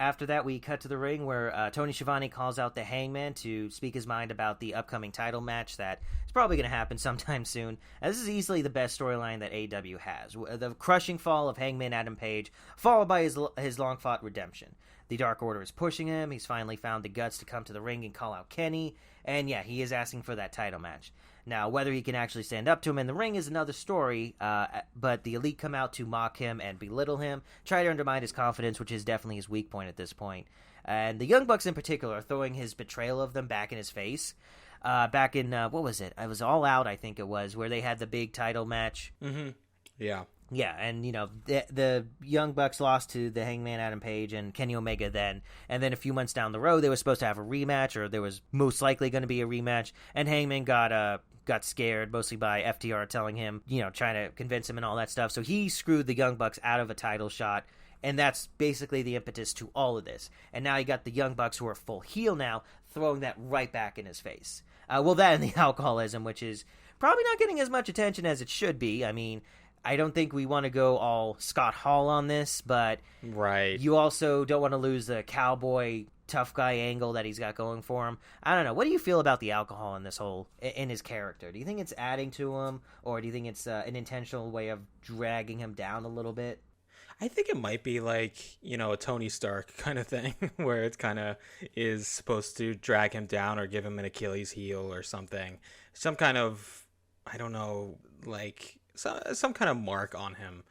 After that, we cut to the ring where Tony Schiavone calls out the Hangman to speak his mind about the upcoming title match that is probably going to happen sometime soon. This is easily the best storyline that AEW has. The crushing fall of Hangman Adam Page, followed by his long-fought redemption. The Dark Order is pushing him. He's finally found the guts to come to the ring and call out Kenny. And yeah, he is asking for that title match. Now, whether he can actually stand up to him in the ring is another story, but the Elite come out to mock him and belittle him, try to undermine his confidence, which is definitely his weak point at this point. And the Young Bucks in particular are throwing his betrayal of them back in his face. Back in, what was it? It was All Out, I think it was, where they had the big title match. Mm-hmm. Yeah. Yeah, and, the Young Bucks lost to the Hangman Adam Page and Kenny Omega then. And then a few months down the road, they were supposed to have a rematch, or there was most likely going to be a rematch. And Hangman got scared, mostly by FTR telling him, trying to convince him and all that stuff. So he screwed the Young Bucks out of a title shot. And that's basically the impetus to all of this. And now you got the Young Bucks, who are full heel now, throwing that right back in his face. That and the alcoholism, which is probably not getting as much attention as it should be. I mean, I don't think we want to go all Scott Hall on this, but right. You also don't want to lose the cowboy tough guy angle that he's got going for him. I don't know. What do you feel about the alcohol in his character? Do you think it's adding to him, or do you think it's an intentional way of dragging him down a little bit? I think it might be like, a Tony Stark kind of thing, where it kind of is supposed to drag him down or give him an Achilles heel or something. Some kind of, I don't know, like some kind of mark on him.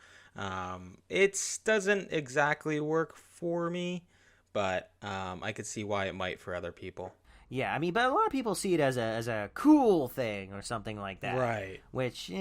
It doesn't exactly work for me, but I could see why it might for other people. Yeah, I mean, but a lot of people see it as a cool thing or something like that. Right. Which,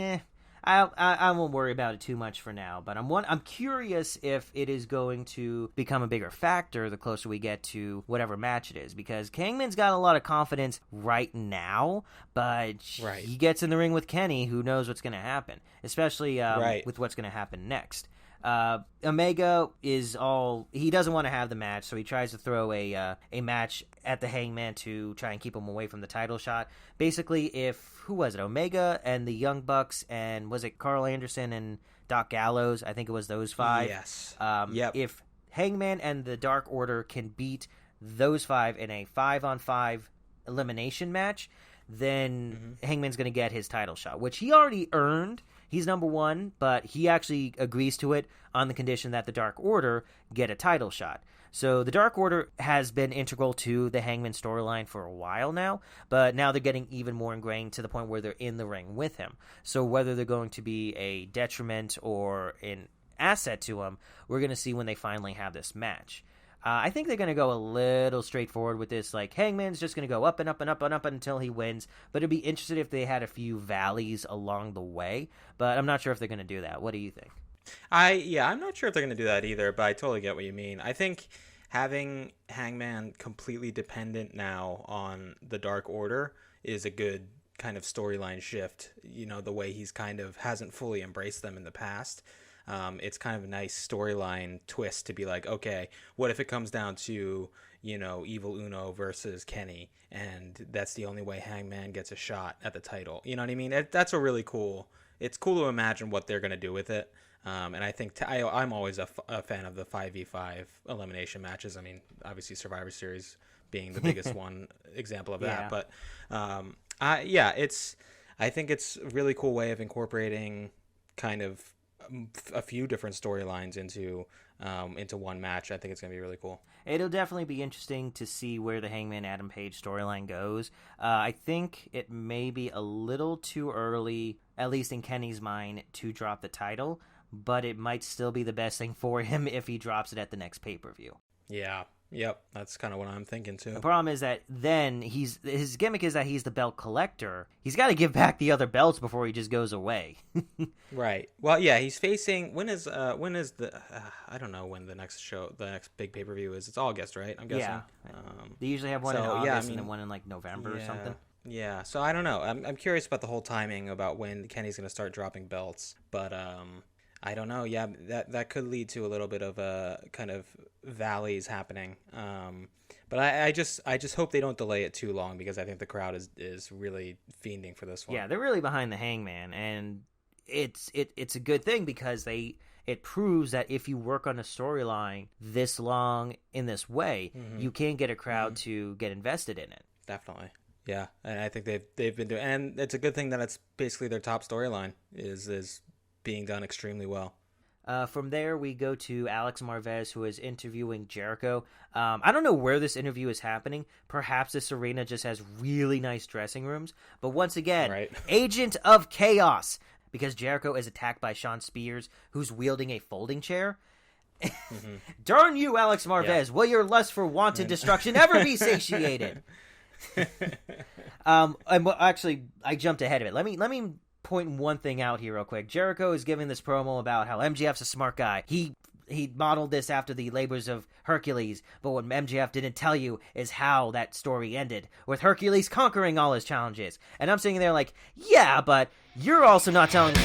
I won't worry about it too much for now, but I'm curious if it is going to become a bigger factor the closer we get to whatever match it is, because Hangman's got a lot of confidence right now, but right. He gets in the ring with Kenny, who knows what's going to happen, especially with what's going to happen next. Omega he doesn't want to have the match, so he tries to throw a match at the Hangman to try and keep him away from the title shot. Basically, who was it? Omega and the Young Bucks, and was it Carl Anderson and Doc Gallows? I think it was those five. Yes. Yep. If Hangman and the Dark Order can beat those five in a 5-on-5 elimination match, then Hangman's going to get his title shot, which he already earned. He's number one, but he actually agrees to it on the condition that the Dark Order get a title shot. So the Dark Order has been integral to the Hangman storyline for a while now, but now they're getting even more ingrained to the point where they're in the ring with him. So whether they're going to be a detriment or an asset to him, we're going to see when they finally have this match. I think they're going to go a little straightforward with this. Like, Hangman's just going to go up and up and up and up until he wins. But it'd be interesting if they had a few valleys along the way. But I'm not sure if they're going to do that. What do you think? I'm not sure if they're going to do that either, but I totally get what you mean. I think having Hangman completely dependent now on the Dark Order is a good kind of storyline shift. The way he's kind of hasn't fully embraced them in the past. It's kind of a nice storyline twist to be like, okay, what if it comes down to, Evil Uno versus Kenny, and that's the only way Hangman gets a shot at the title. You know what I mean? That's a really cool. It's cool to imagine what they're going to do with it. And I think I'm always a fan of the 5v5 elimination matches. I mean, obviously Survivor Series being the biggest one example of that. But I think it's a really cool way of incorporating kind of a few different storylines into one match. I think it's going to be really cool. It'll definitely be interesting to see where the Hangman Adam Page storyline goes. I think it may be a little too early, at least in Kenny's mind, to drop the title, but it might still be the best thing for him if he drops it at the next pay-per-view. Yeah. Yep, that's kind of what I'm thinking too. The problem is that then his gimmick is that he's the belt collector. He's got to give back the other belts before he just goes away. Right. Well, yeah, he's facing when is the I don't know when the next big pay-per-view is. It's August, right? I'm guessing. Yeah. They usually have one in August and then one in like November or something. Yeah. So I don't know. I'm curious about the whole timing about when Kenny's going to start dropping belts, but I don't know. Yeah, that could lead to a little bit of a kind of valleys happening. But I just hope they don't delay it too long, because I think the crowd is really fiending for this one. Yeah, they're really behind the Hangman, and it's a good thing because it it proves that if you work on a storyline this long in this way, you can get a crowd to get invested in it. Definitely. Yeah, and I think they've been doing, and it's a good thing that it's basically their top storyline is being done extremely well. From there, we go to Alex Marvez, who is interviewing Jericho. I don't know where this interview is happening. Perhaps this arena just has really nice dressing rooms. But once again, Agent of Chaos, because Jericho is attacked by Shawn Spears, who's wielding a folding chair. Darn you, Alex Marvez! Yeah. Will your lust for wanton destruction ever be satiated? Actually, I jumped ahead of it. Let me point one thing out here real quick. Jericho is giving this promo about how MJF's a smart guy. He modeled this after the labors of Hercules, but what MJF didn't tell you is how that story ended, with Hercules conquering all his challenges. And I'm sitting there like, yeah, but you're also not telling me